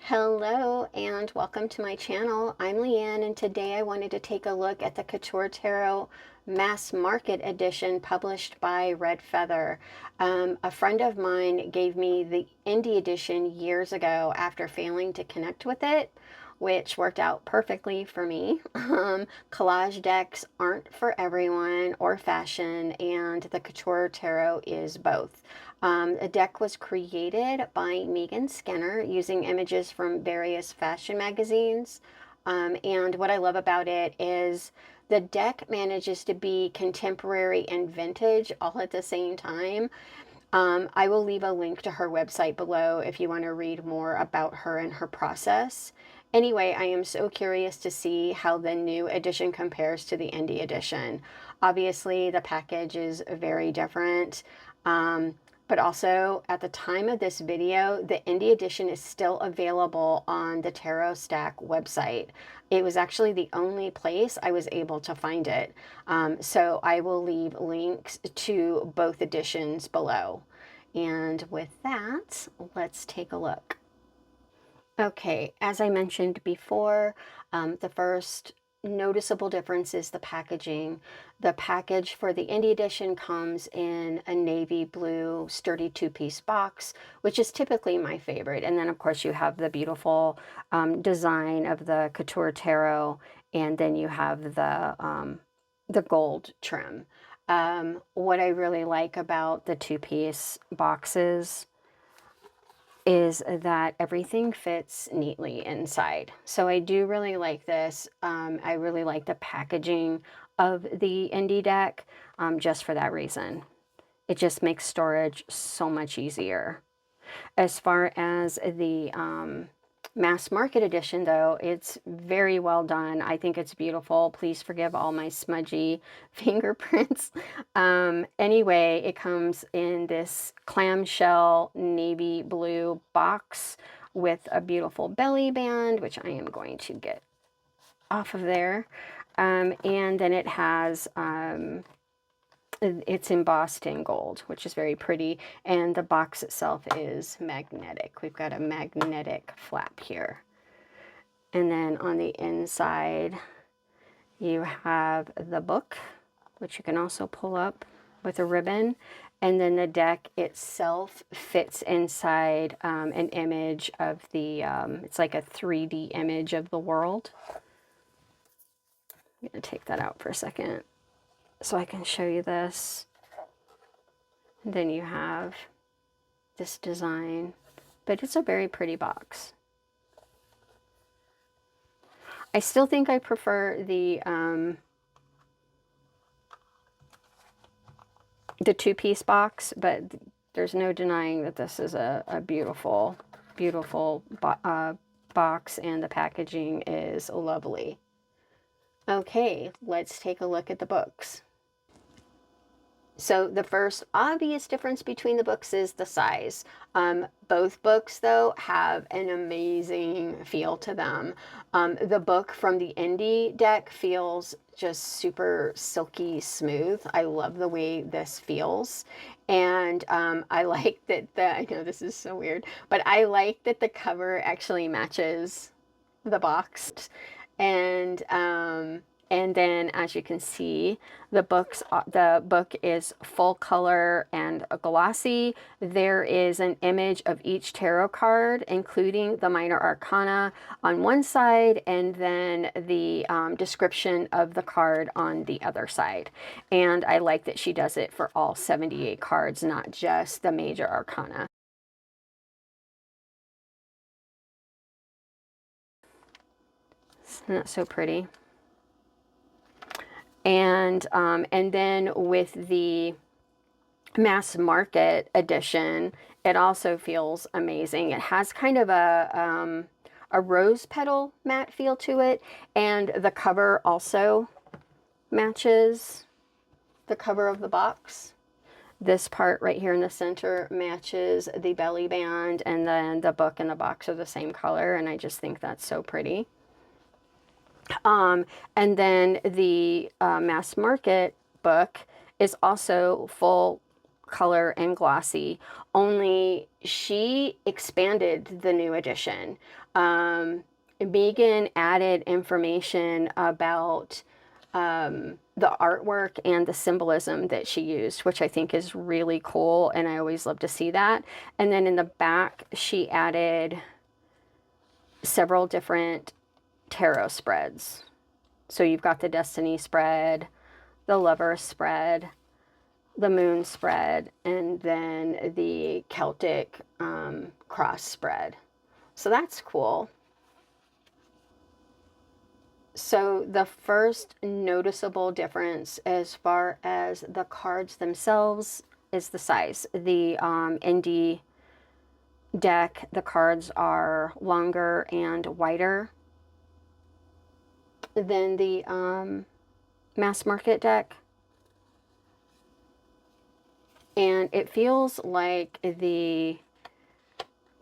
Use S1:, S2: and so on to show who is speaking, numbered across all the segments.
S1: Hello and welcome to my channel. I'm Leanne and today I wanted to take a look at the Couture Tarot Mass Market Edition published by Red Feather. A friend of mine gave me the indie edition years ago after failing to connect with it, which worked out perfectly for me. Collage decks aren't for everyone or fashion, and the Couture Tarot is both. A deck was created by Megan Skinner using images from various fashion magazines. And what I love about it is the deck manages to be contemporary and vintage all at the same time. I will leave a link to her website below if you want to read more about her and her process. Anyway, I am so curious to see how the new edition compares to the indie edition. Obviously, the package is very different. But also, at the time of this video, the indie edition is still available on the Tarot Stack website. It was actually the only place I was able to find it. So I will leave links to both editions below. And with that, let's take a look. Okay, as I mentioned before, the first noticeable difference is the packaging. The package for the indie edition comes in a navy blue sturdy two-piece box, which is typically my favorite. And then of course you have the beautiful design of the Couture Tarot, and then you have the gold trim. What I really like about the two-piece boxes is that everything fits neatly inside. So I do really like this. I really like the packaging of the indie deck just for that reason. It just makes storage so much easier. As far as the mass market edition, though, it's very well done. I think it's beautiful. Please forgive all my smudgy fingerprints. Anyway, it comes in this clamshell navy blue box with a beautiful belly band, which I am going to get off of there. And then it has it's embossed in gold, which is very pretty, and the box itself is magnetic. We've got a magnetic flap here. And then on the inside, you have the book, which you can also pull up with a ribbon. And then the deck itself fits inside an image of the, it's like a 3D image of the world. I'm going to take that out for a second so I can show you this. Then you have this design, but it's a very pretty box. I still think I prefer the two-piece box, but there's no denying that this is a beautiful, beautiful box, and the packaging is lovely. Okay, let's take a look at the books. So the first obvious difference between the books is the size. Both books, though, have an amazing feel to them. The book from the indie deck feels just super silky smooth. I love the way this feels. And I like that I know this is so weird, but I like that the cover actually matches the box. And then, as you can see, the book is full color and glossy. There is an image of each tarot card, including the minor arcana on one side, and then the description of the card on the other side. And I like that she does it for all 78 cards, not just the major arcana. Isn't that so pretty? And then with the mass market edition, it also feels amazing. It has kind of a rose petal matte feel to it, and the cover also matches the cover of the box. This part right here in the center matches the belly band, and then the book and the box are the same color, and I just think that's so pretty. And then the mass market book is also full color and glossy, only she expanded the new edition. Megan added information about the artwork and the symbolism that she used, which I think is really cool, and I always love to see that. And then in the back, she added several different tarot spreads. So you've got the Destiny spread, the Lover spread, the Moon spread, and then the Celtic cross spread. So that's cool. So the first noticeable difference as far as the cards themselves is the size. The indie deck, the cards are longer and wider than the mass market deck. And it feels like the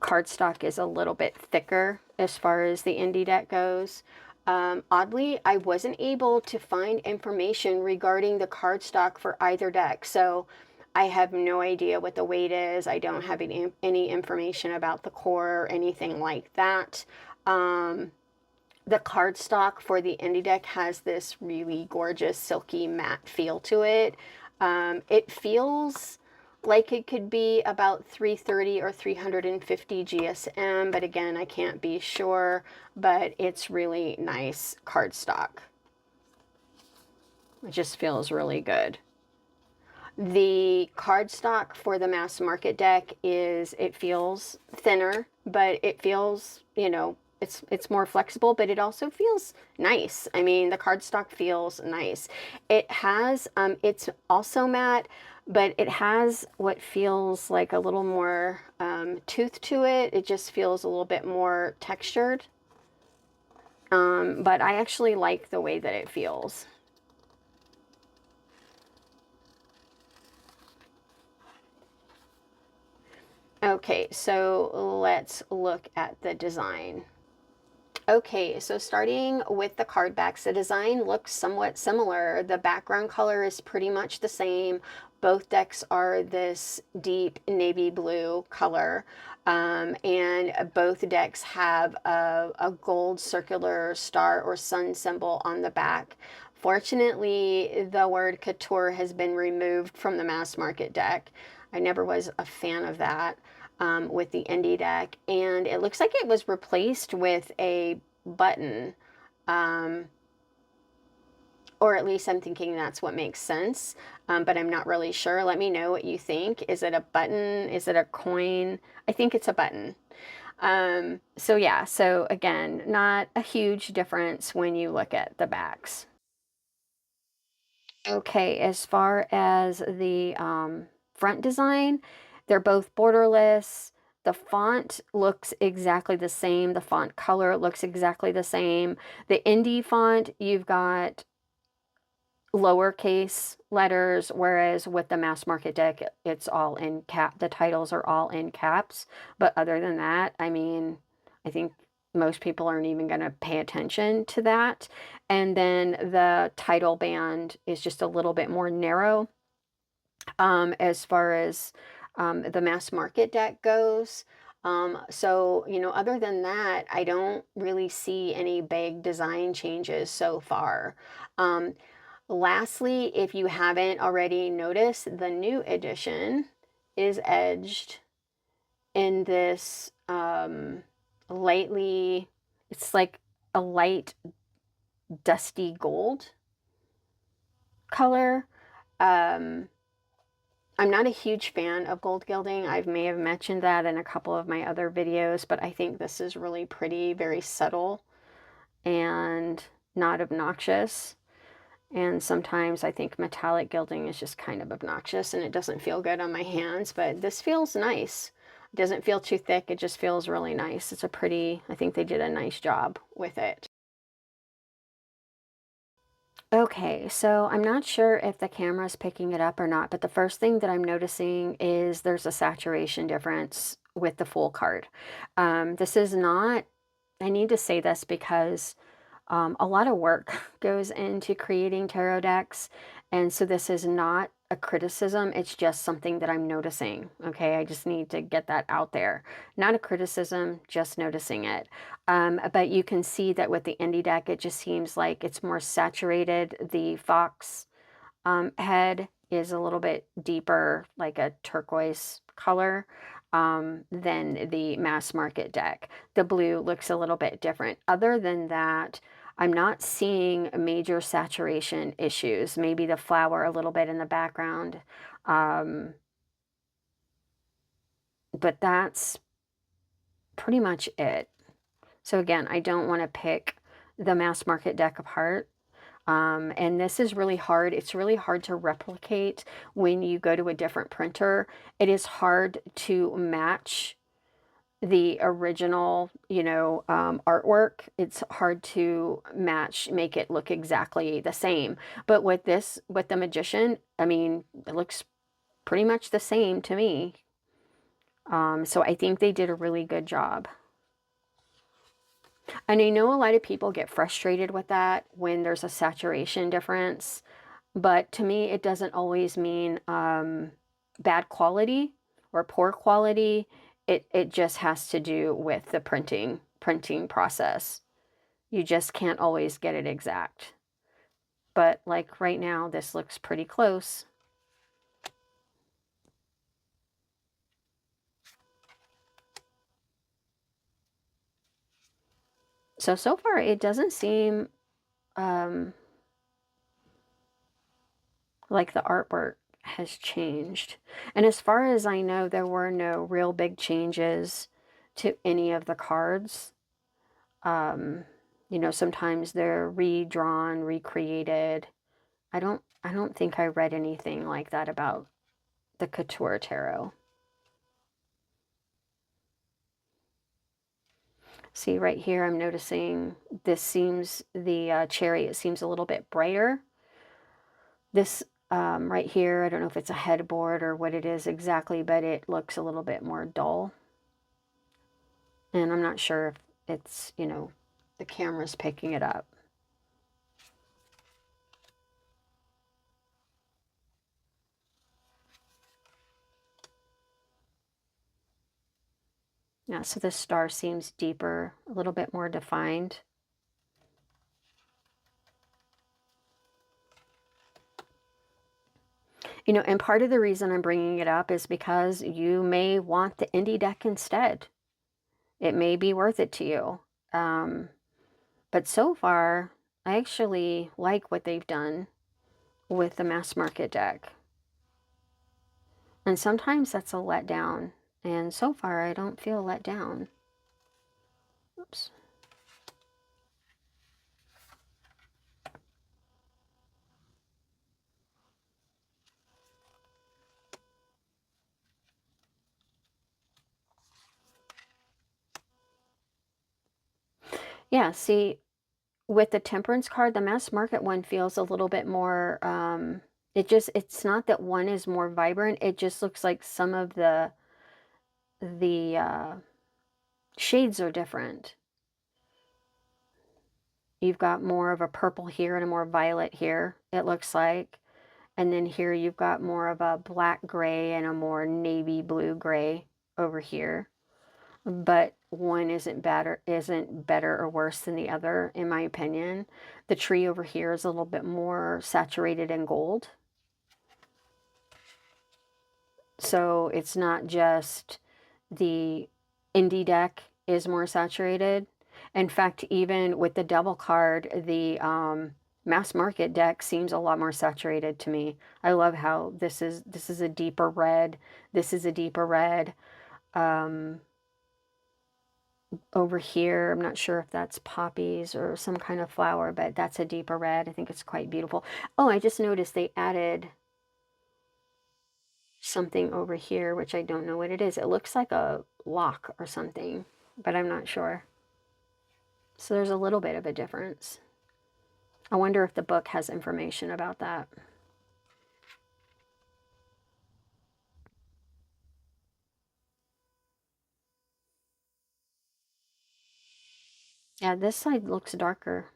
S1: cardstock is a little bit thicker as far as the indie deck goes. Oddly, I wasn't able to find information regarding the cardstock for either deck, so I have no idea what the weight is. I don't have any information about the core or anything like that. The cardstock for the indie deck has this really gorgeous silky matte feel to it. It feels like it could be about 330 or 350 GSM, but again, I can't be sure, but it's really nice cardstock. It just feels really good. The cardstock for the mass market deck it feels thinner, but it feels, you know, it's more flexible, but it also feels nice. I mean, the cardstock feels nice. It has, it's also matte, but it has what feels like a little more tooth to it. It just feels a little bit more textured. But I actually like the way that it feels. Okay, so let's look at the design. Okay, so starting with the card backs, the design looks somewhat similar. The background color is pretty much the same. Both decks are this deep navy blue color, and both decks have a gold circular star or sun symbol on the back. Fortunately, the word Couture has been removed from the mass market deck. I never was a fan of that. With the indie deck, and it looks like it was replaced with a button, or at least I'm thinking that's what makes sense, but I'm not really sure. Let me know what you think. Is it a button? Is it a coin? I think it's a button. So yeah, so again, not a huge difference when you look at the backs. Okay, as far as the front design, they're both borderless. The font looks exactly the same. The font color looks exactly the same. The indie font, you've got lowercase letters, whereas with the mass market deck, it's all in cap. The titles are all in caps. But other than that, I mean, I think most people aren't even going to pay attention to that. And then the title band is just a little bit more narrow as far as the mass market deck goes. So, you know, other than that, I don't really see any big design changes so far. Lastly, if you haven't already noticed, the new edition is edged in this lightly, it's like a light dusty gold color. I'm not a huge fan of gold gilding. I may have mentioned that in a couple of my other videos, but I think this is really pretty, very subtle and not obnoxious. And sometimes I think metallic gilding is just kind of obnoxious and it doesn't feel good on my hands, but this feels nice. It doesn't feel too thick, it just feels really nice. It's a pretty, I think they did a nice job with it. Okay, so I'm not sure if the camera's picking it up or not, but the first thing that I'm noticing is there's a saturation difference with the full card. This is not, I need to say this because a lot of work goes into creating tarot decks, and so this is not a criticism. It's just something that I'm noticing. Okay, I just need to get that out there. Not a criticism, just noticing it. But you can see that with the indie deck, it just seems like it's more saturated. The fox head is a little bit deeper, like a turquoise color, than the mass market deck. The blue looks a little bit different. Other than that, I'm not seeing major saturation issues. Maybe the flower a little bit in the background. Um, but that's pretty much it. So again, I don't want to pick the mass market deck apart. And this is really hard. It's really hard to replicate when you go to a different printer. It is hard to match the original, artwork. It's hard to match, make it look exactly the same. But with this, with the Magician, I mean, it looks pretty much the same to me. So I think they did a really good job. And I know a lot of people get frustrated with that when there's a saturation difference, but to me, it doesn't always mean bad quality or poor quality. It just has to do with the printing process. You just can't always get it exact. But like right now, this looks pretty close. So far, it doesn't seem like the artwork has changed. And as far as I know, there were no real big changes to any of the cards. Sometimes they're redrawn, recreated. I don't think I read anything like that about the Couture Tarot. See right here, I'm noticing this seems, the cherry, it seems a little bit brighter. This right here, I don't know if it's a headboard or what it is exactly, but it looks a little bit more dull. And I'm not sure if it's, the camera's picking it up. Yeah, so the star seems deeper, a little bit more defined. And part of the reason I'm bringing it up is because you may want the indie deck instead. It may be worth it to you. But so far, I actually like what they've done with the mass market deck. And sometimes that's a letdown. And so far, I don't feel let down. Oops. Yeah, see, with the temperance card, the mass market one feels a little bit more, it's not that one is more vibrant. It just looks like some of the shades are different. You've got more of a purple here and a more violet here, it looks like. And then here you've got more of a black gray and a more navy blue gray over here. But one isn't better or worse than the other, in my opinion. The tree over here is a little bit more saturated in gold. So it's not just the indie deck is more saturated. In fact, even with the double card, the mass market deck seems a lot more saturated to me. I love how this is a deeper red. This is a deeper red. Over here, I'm not sure if that's poppies or some kind of flower, but that's a deeper red. I think it's quite beautiful. Oh, I just noticed they added something over here, which I don't know what it is. It looks like a lock or something, but I'm not sure. So there's a little bit of a difference. I wonder if the book has information about that. Yeah, this side looks darker.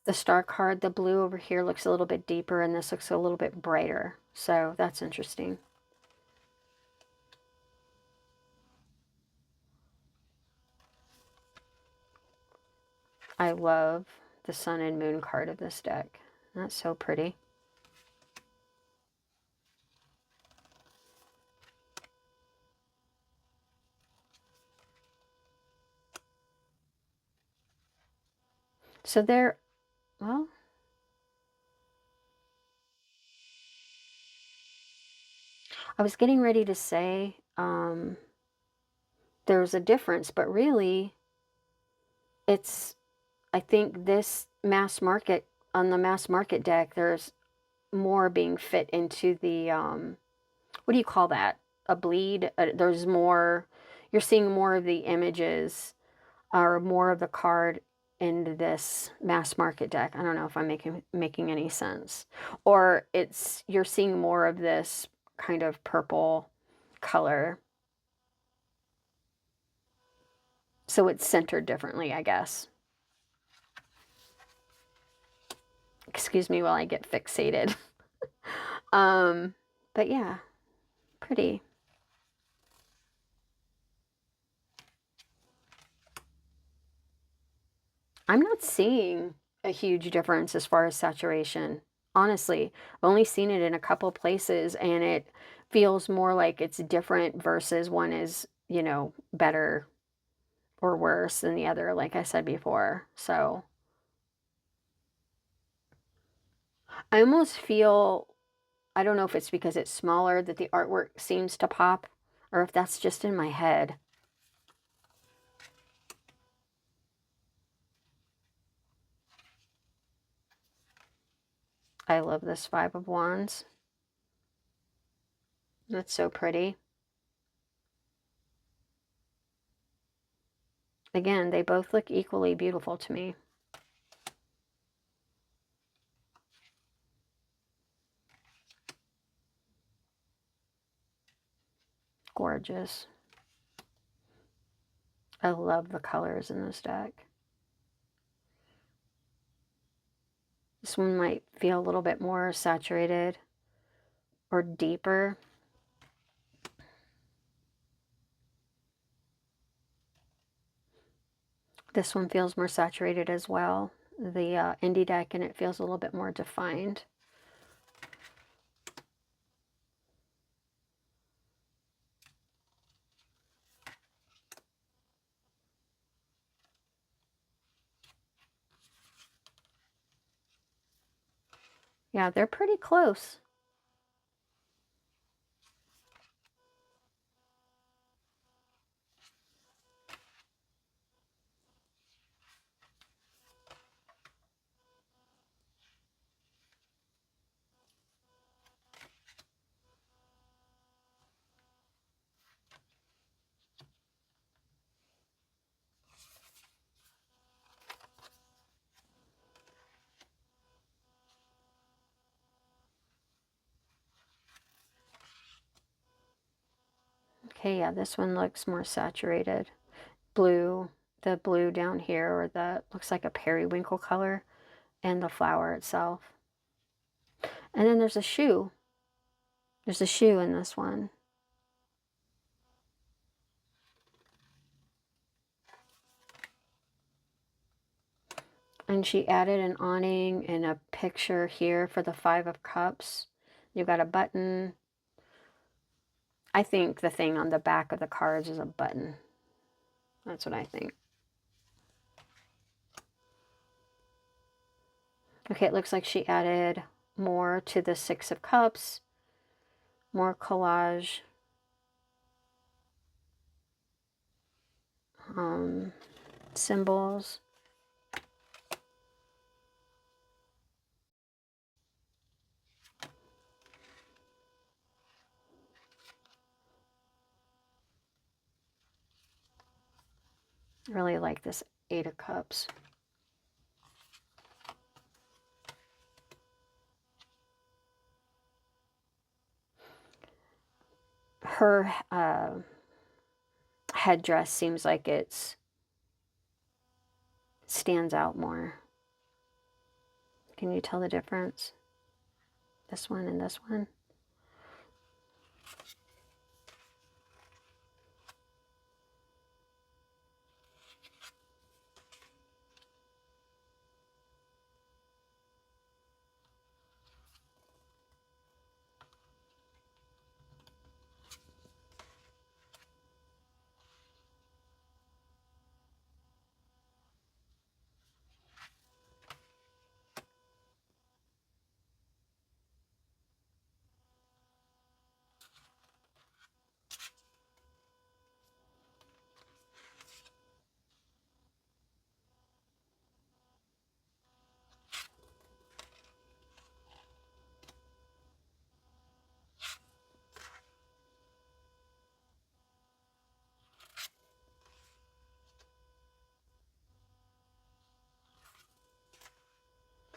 S1: the star card, the blue over here looks a little bit deeper and this looks a little bit brighter. So that's interesting. I love the sun and moon card of this deck. That's so pretty. So there, well, I was getting ready to say there's a difference, but really it's, I think this mass market, on the mass market deck, there's more being fit into the, what do you call that? A bleed? There's more, you're seeing more of the images or more of the card in this mass market deck. I don't know if I'm making any sense. Or it's, you're seeing more of this kind of purple color. So it's centered differently, I guess. Excuse me while I get fixated. But yeah, pretty. I'm not seeing a huge difference as far as saturation. Honestly, I've only seen it in a couple places and it feels more like it's different versus one is, you know, better or worse than the other, like I said before. So I almost feel, I don't know if it's because it's smaller that the artwork seems to pop or if that's just in my head. I love this Five of Wands. That's so pretty. Again, they both look equally beautiful to me. Gorgeous. I love the colors in this deck. This one might feel a little bit more saturated or deeper. This one feels more saturated as well. The indie deck, and it feels a little bit more defined. Yeah, they're pretty close. Okay, yeah, this one looks more saturated. Blue, the blue down here, or the, looks like a periwinkle color, and the flower itself. And then there's a shoe. There's a shoe in this one. And she added an awning and a picture here for the Five of Cups. You've got a button. I think the thing on the back of the cards is a button. That's what I think. Okay, it looks like she added more to the Six of Cups. More collage. Symbols. I really like this Eight of Cups. Her headdress seems like it's stands out more. Can you tell the difference? This one and this one?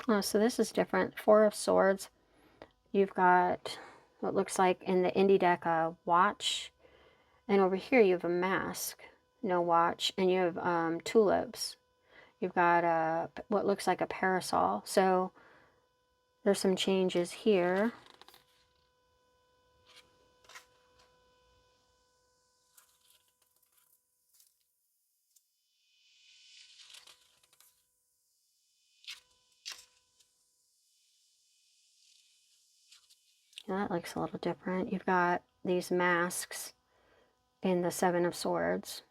S1: Oh, so this is different. Four of Swords. You've got what looks like in the indie deck a watch, and over here you have a mask, no watch, and you have tulips. You've got what looks like a parasol. So there's some changes here. Yeah, that looks a little different. You've got these masks in the Seven of Swords,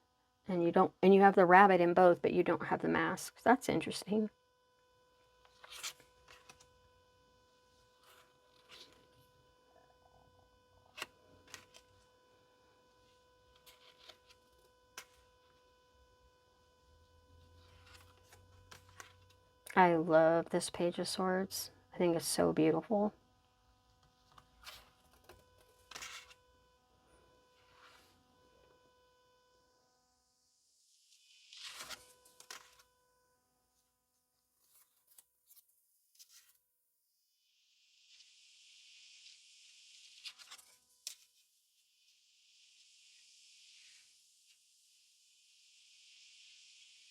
S1: and you have the rabbit in both, but you don't have the masks. That's interesting. I love this Page of Swords. I think it's so beautiful.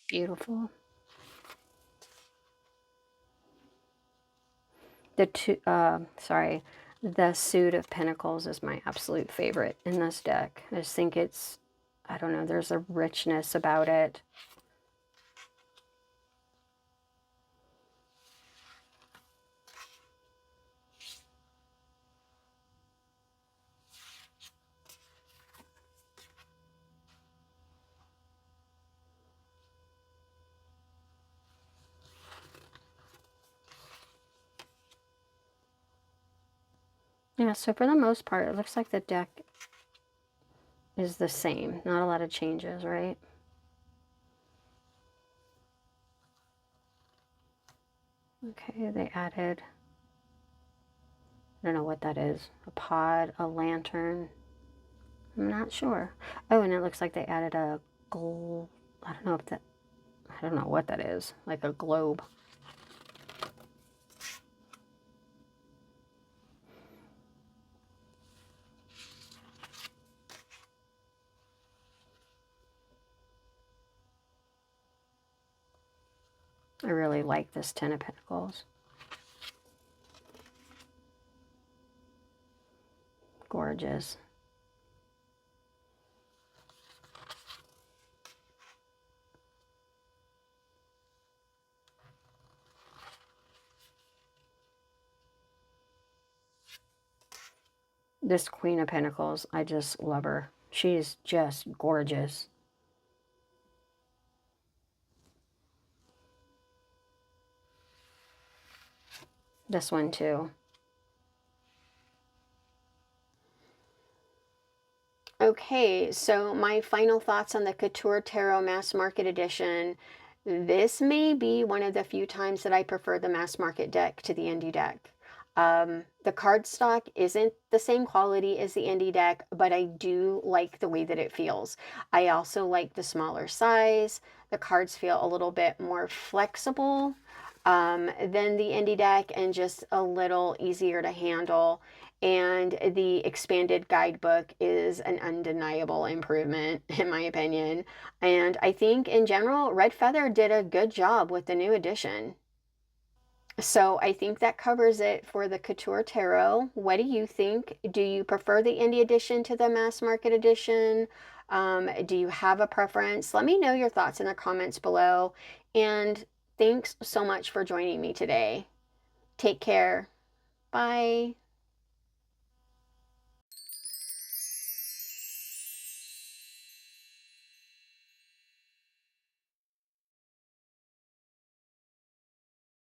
S1: Beautiful. The Suit of Pentacles is my absolute favorite in this deck. I just think it's, I don't know, there's a richness about it. Yeah, so for the most part, it looks like the deck is the same. Not a lot of changes, right? Okay, they added, I don't know what that is. A pod, a lantern. I'm not sure. Oh, and it looks like they added a gold, I don't know if that, I don't know what that is. Like a globe. I really like this Ten of Pentacles. Gorgeous. This Queen of Pentacles, I just love her. She's just gorgeous. This one too. Okay, so my final thoughts on the Couture Tarot Mass Market Edition. This may be one of the few times that I prefer the mass market deck to the indie deck. The cardstock isn't the same quality as the indie deck, but I do like the way that it feels. I also like the smaller size. The cards feel a little bit more flexible than the indie deck and just a little easier to handle. And the expanded guidebook is an undeniable improvement, in my opinion. And I think in general, Red Feather did a good job with the new edition. So I think that covers it for the Couture Tarot. What do you think? Do you prefer the indie edition to the mass market edition? Do you have a preference? Let me know your thoughts in the comments below. And thanks so much for joining me today. Take care. Bye.